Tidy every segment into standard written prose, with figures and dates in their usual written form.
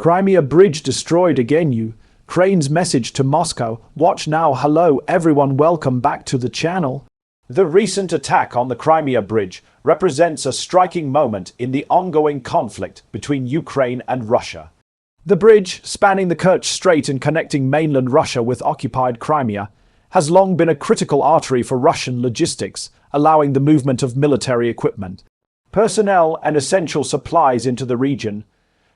Crimea Bridge destroyed again. Ukraine's message to Moscow. Watch now. Hello everyone, welcome back to the channel. The recent attack on the Crimea Bridge represents a striking moment in the ongoing conflict between Ukraine and Russia. The bridge, spanning the Kerch Strait and connecting mainland Russia with occupied Crimea, has long been a critical artery for Russian logistics, allowing the movement of military equipment, personnel and essential supplies into the region.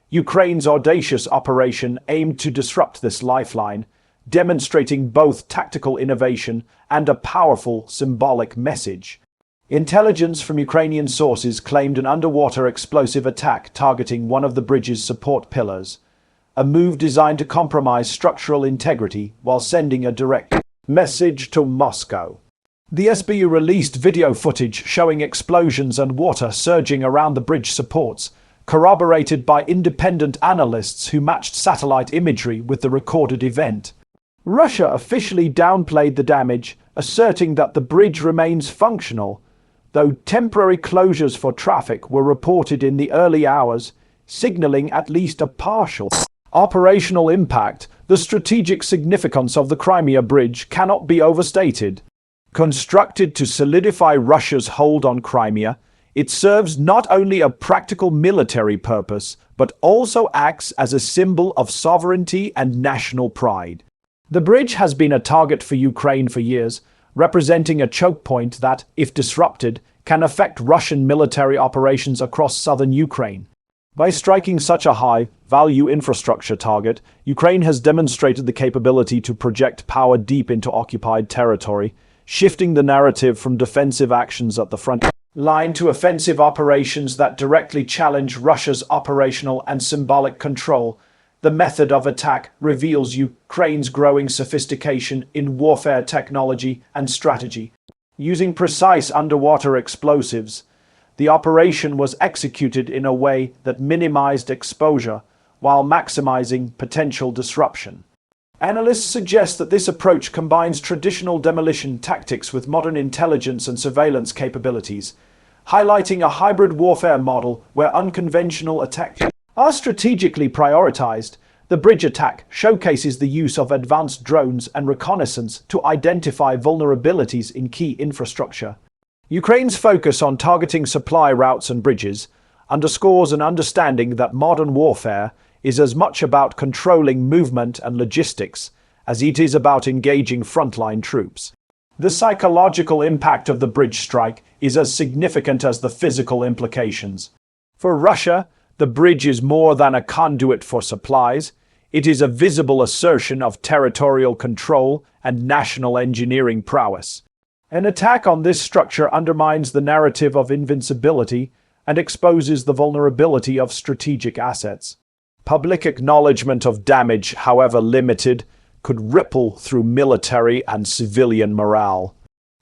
Ukraine's audacious operation aimed to disrupt this lifeline, demonstrating both tactical innovation and a powerful symbolic message. Intelligence from Ukrainian sources claimed an underwater explosive attack targeting one of the bridge's support pillars, a move designed to compromise structural integrity while sending a direct message to Moscow. The SBU released video footage showing explosions and water surging around the bridge supports, corroborated by independent analysts who matched satellite imagery with the recorded event. Russia officially downplayed the damage, asserting that the bridge remains functional, though temporary closures for traffic were reported in the early hours, signaling at least a partial operational impact. The strategic significance of the Crimea Bridge cannot be overstated. Constructed to solidify Russia's hold on Crimea, it serves not only a practical military purpose, but also acts as a symbol of sovereignty and national pride. The bridge has been a target for Ukraine for years, representing a choke point that, if disrupted, can affect Russian military operations across southern Ukraine. By striking such a high-value infrastructure target, Ukraine has demonstrated the capability to project power deep into occupied territory, shifting the narrative from defensive actions at the front line to offensive operations that directly challenge Russia's operational and symbolic control. The method of attack reveals Ukraine's growing sophistication in warfare technology and strategy. Using precise underwater explosives, the operation was executed in a way that minimized exposure while maximizing potential disruption. Analysts suggest that this approach combines traditional demolition tactics with modern intelligence and surveillance capabilities, highlighting a hybrid warfare model where unconventional attacks are strategically prioritized. The bridge attack showcases the use of advanced drones and reconnaissance to identify vulnerabilities in key infrastructure. Ukraine's focus on targeting supply routes and bridges underscores an understanding that modern warfare is as much about controlling movement and logistics as it is about engaging frontline troops. The psychological impact of the bridge strike is as significant as the physical implications. For Russia, the bridge is more than a conduit for supplies. It is a visible assertion of territorial control and national engineering prowess. An attack on this structure undermines the narrative of invincibility and exposes the vulnerability of strategic assets. Public acknowledgement of damage, however limited, could ripple through military and civilian morale.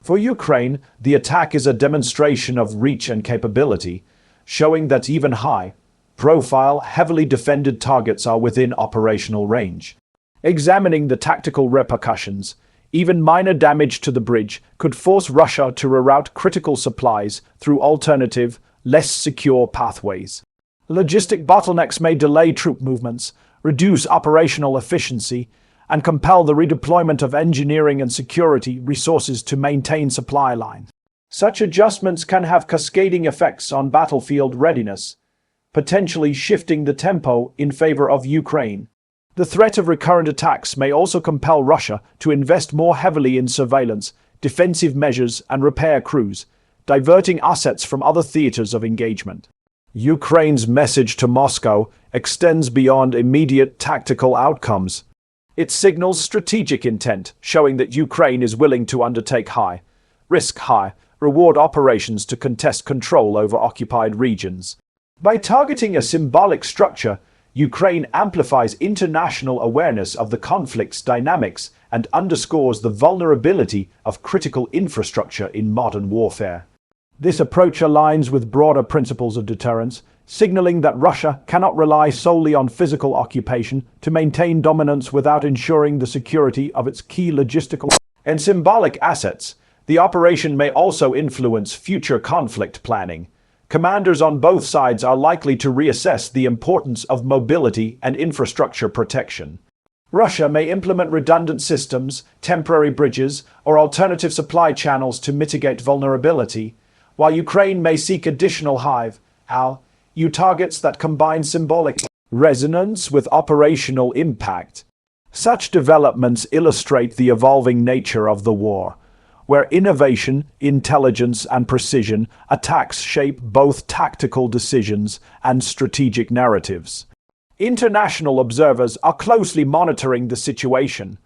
For Ukraine, the attack is a demonstration of reach and capability, showing that even high-profile, heavily defended targets are within operational range. Examining the tactical repercussions, even minor damage to the bridge could force Russia to reroute critical supplies through alternative, less secure pathways. Logistic bottlenecks may delay troop movements, reduce operational efficiency, and compel the redeployment of engineering and security resources to maintain supply lines. Such adjustments can have cascading effects on battlefield readiness, potentially shifting the tempo in favor of Ukraine. The threat of recurrent attacks may also compel Russia to invest more heavily in surveillance, defensive measures, and repair crews, diverting assets from other theaters of engagement. Ukraine's message to Moscow extends beyond immediate tactical outcomes. It signals strategic intent, showing that Ukraine is willing to undertake high-risk, high-reward operations to contest control over occupied regions. By targeting a symbolic structure, Ukraine amplifies international awareness of the conflict's dynamics and underscores the vulnerability of critical infrastructure in modern warfare. This approach aligns with broader principles of deterrence, signaling that Russia cannot rely solely on physical occupation to maintain dominance without ensuring the security of its key logistical and symbolic assets. The operation may also influence future conflict planning, commanders on both sides are likely to reassess the importance of mobility and infrastructure protection. Russia may implement redundant systems, temporary bridges, or alternative supply channels to mitigate vulnerability, while Ukraine may seek additional high-value targets that combine symbolic resonance with operational impact. Such developments illustrate the evolving nature of the war, where innovation, intelligence, and precision attacks shape both tactical decisions and strategic narratives. International observers are closely monitoring the situation.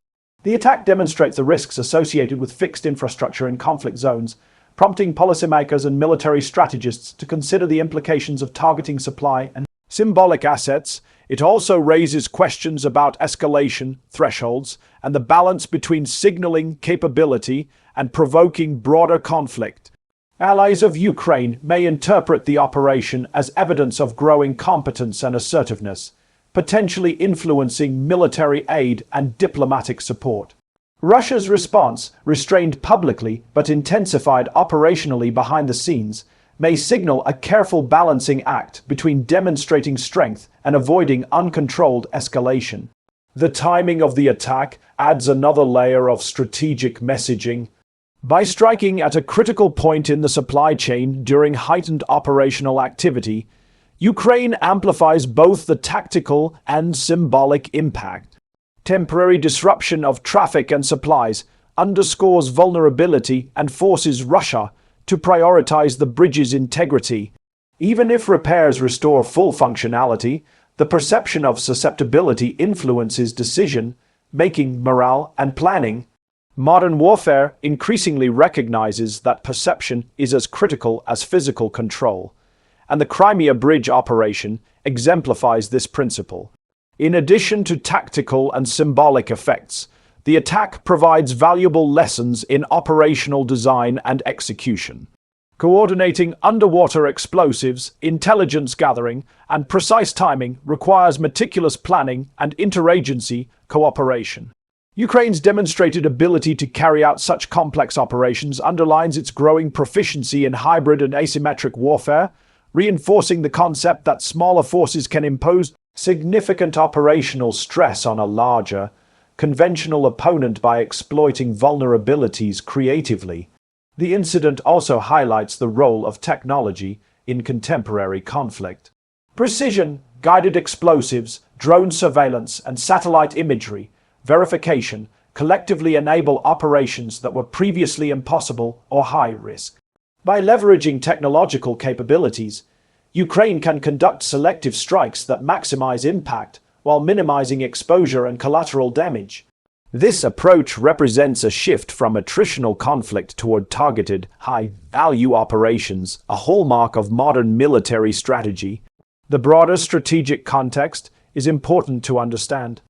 The attack demonstrates the risks associated with fixed infrastructure in conflict zones, prompting policymakers and military strategists to consider the implications of targeting supply and symbolic assets. It also raises questions about escalation thresholds and the balance between signaling capability and provoking broader conflict. Allies of Ukraine may interpret the operation as evidence of growing competence and assertiveness, potentially influencing military aid and diplomatic support. Russia's response, restrained publicly but intensified operationally behind the scenes, may signal a careful balancing act between demonstrating strength and avoiding uncontrolled escalation. The timing of the attack adds another layer of strategic messaging. By striking at a critical point in the supply chain during heightened operational activity, Ukraine amplifies both the tactical and symbolic impact. Temporary disruption of traffic and supplies underscores vulnerability and forces Russia to prioritize the bridge's integrity. Even if repairs restore full functionality, the perception of susceptibility influences decision-making, morale, and planning. Modern warfare increasingly recognizes that perception is as critical as physical control, and the Crimea Bridge operation exemplifies this principle. In addition to tactical and symbolic effects, the attack provides valuable lessons in operational design and execution. Coordinating underwater explosives, intelligence gathering, and precise timing requires meticulous planning and interagency cooperation. Ukraine's demonstrated ability to carry out such complex operations underlines its growing proficiency in hybrid and asymmetric warfare, reinforcing the concept that smaller forces can impose significant operational stress on a larger, conventional opponent by exploiting vulnerabilities creatively. The incident also highlights the role of technology in contemporary conflict. Precision, guided explosives, drone surveillance, and satellite imagery verification collectively enable operations that were previously impossible or high risk. By leveraging technological capabilities, Ukraine can conduct selective strikes that maximize impact while minimizing exposure and collateral damage. This approach represents a shift from attritional conflict toward targeted, high-value operations, a hallmark of modern military strategy. The broader strategic context is important to understand.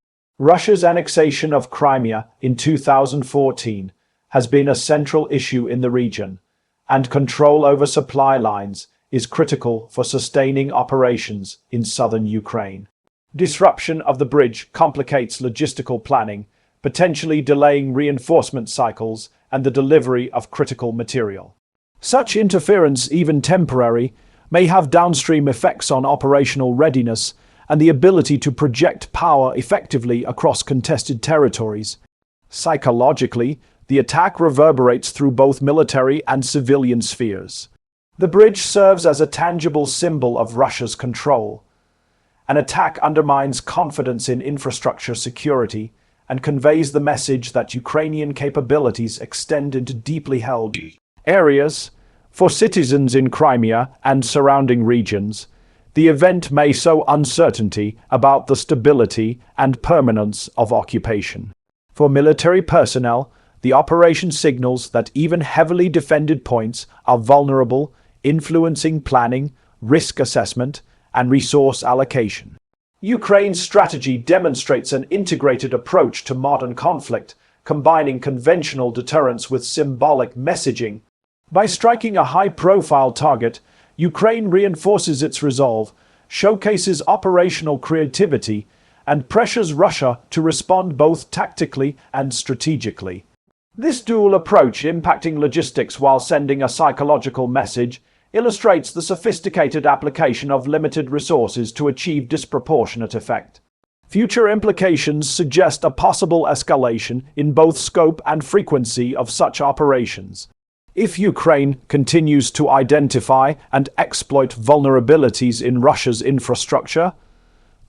Russia's annexation of Crimea in 2014 has been a central issue in the region, and control over supply lines is critical for sustaining operations in southern Ukraine. Disruption of the bridge complicates logistical planning, potentially delaying reinforcement cycles and the delivery of critical material. Such interference, even temporary, may have downstream effects on operational readiness and the ability to project power effectively across contested territories. Psychologically, the attack reverberates through both military and civilian spheres. The bridge serves as a tangible symbol of Russia's control. An attack undermines confidence in infrastructure security and conveys the message that Ukrainian capabilities extend into deeply held areas. For citizens in Crimea and surrounding regions, the event may sow uncertainty about the stability and permanence of occupation. For military personnel, the operation signals that even heavily defended points are vulnerable, influencing planning, risk assessment, and resource allocation. Ukraine's strategy demonstrates an integrated approach to modern conflict, combining conventional deterrence with symbolic messaging. By striking a high-profile target, Ukraine reinforces its resolve, showcases operational creativity, and pressures Russia to respond both tactically and strategically. This dual approach, impacting logistics while sending a psychological message, illustrates the sophisticated application of limited resources to achieve disproportionate effect. Future implications suggest a possible escalation in both scope and frequency of such operations. If Ukraine continues to identify and exploit vulnerabilities in Russia's infrastructure,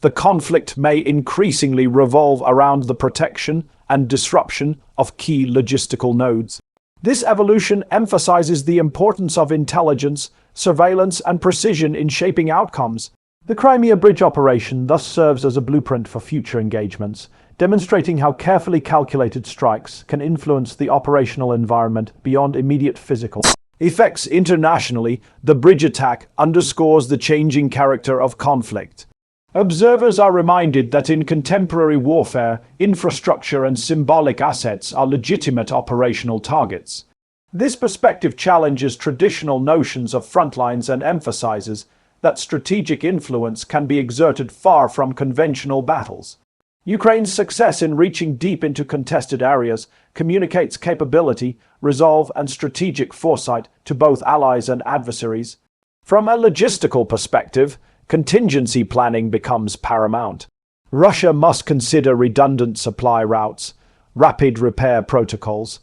the conflict may increasingly revolve around the protection and disruption of key logistical nodes. This evolution emphasizes the importance of intelligence, surveillance, and precision in shaping outcomes. The Crimea Bridge operation thus serves as a blueprint for future engagements, demonstrating how carefully calculated strikes can influence the operational environment beyond immediate physical effects. Internationally, the bridge attack underscores the changing character of conflict. Observers are reminded that in contemporary warfare, infrastructure and symbolic assets are legitimate operational targets. This perspective challenges traditional notions of frontlines and emphasizes that strategic influence can be exerted far from conventional battles. Ukraine's success in reaching deep into contested areas communicates capability, resolve, and strategic foresight to both allies and adversaries. From a logistical perspective, contingency planning becomes paramount. Russia must consider redundant supply routes, rapid repair protocols,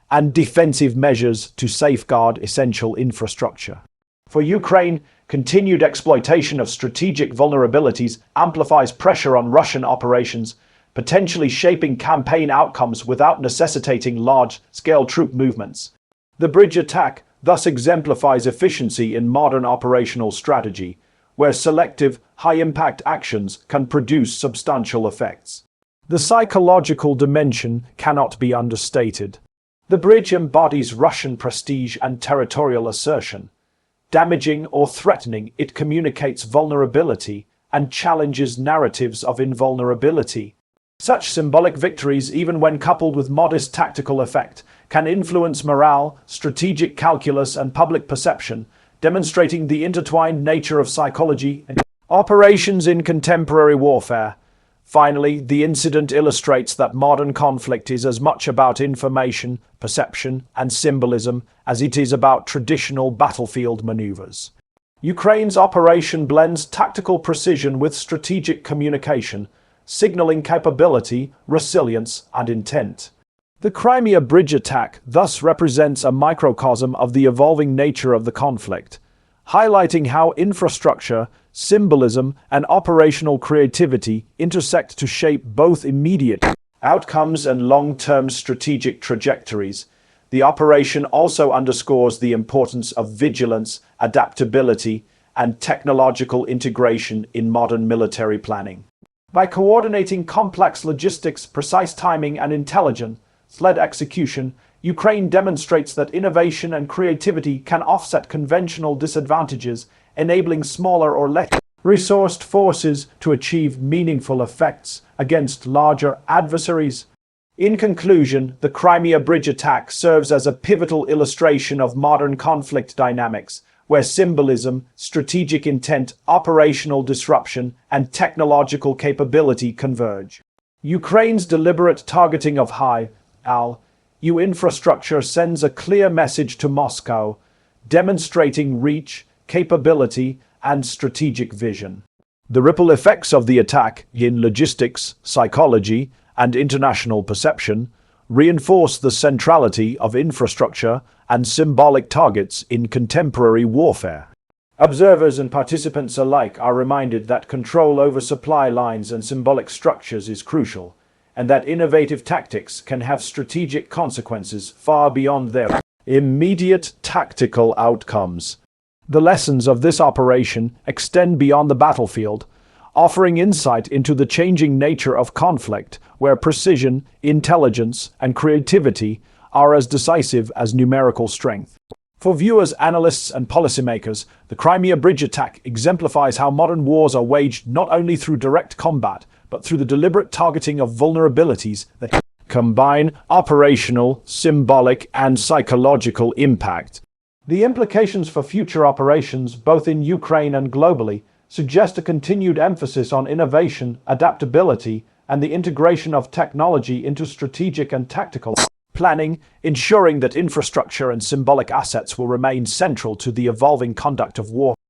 and defensive measures to safeguard essential infrastructure. For Ukraine, continued exploitation of strategic vulnerabilities amplifies pressure on Russian operations, potentially shaping campaign outcomes without necessitating large-scale troop movements. The bridge attack thus exemplifies efficiency in modern operational strategy, where selective, high-impact actions can produce substantial effects. The psychological dimension cannot be understated. The bridge embodies Russian prestige and territorial assertion. Damaging or threatening, it communicates vulnerability and challenges narratives of invulnerability. Such symbolic victories, even when coupled with modest tactical effect, can influence morale, strategic calculus, and public perception, demonstrating the intertwined nature of psychology and operations in contemporary warfare. Finally, the incident illustrates that modern conflict is as much about information, perception, and symbolism as it is about traditional battlefield maneuvers. Ukraine's operation blends tactical precision with strategic communication, signaling capability, resilience, and intent. The Crimea Bridge attack thus represents a microcosm of the evolving nature of the conflict, highlighting how infrastructure, symbolism, and operational creativity intersect to shape both immediate outcomes and long-term strategic trajectories. The operation also underscores the importance of vigilance, adaptability, and technological integration in modern military planning. By coordinating complex logistics, precise timing, and intelligence-led execution, Ukraine demonstrates that innovation and creativity can offset conventional disadvantages, enabling smaller or less resourced forces to achieve meaningful effects against larger adversaries. In conclusion, the Crimea Bridge attack serves as a pivotal illustration of modern conflict dynamics, where symbolism, strategic intent, operational disruption, and technological capability converge. Ukraine's deliberate targeting of high-value infrastructure sends a clear message to Moscow, demonstrating reach, capability, and strategic vision. The ripple effects of the attack in logistics, psychology, and international perception reinforce the centrality of infrastructure and symbolic targets in contemporary warfare. Observers and participants alike are reminded that control over supply lines and symbolic structures is crucial, and that innovative tactics can have strategic consequences far beyond their immediate tactical outcomes. The lessons of this operation extend beyond the battlefield, offering insight into the changing nature of conflict, where precision, intelligence, and creativity are as decisive as numerical strength. For viewers, analysts, and policymakers, the Crimea Bridge attack exemplifies how modern wars are waged not only through direct combat, but through the deliberate targeting of vulnerabilities that combine operational, symbolic, and psychological impact. The implications for future operations, both in Ukraine and globally, suggest a continued emphasis on innovation, adaptability, and the integration of technology into strategic and tactical planning, ensuring that infrastructure and symbolic assets will remain central to the evolving conduct of war.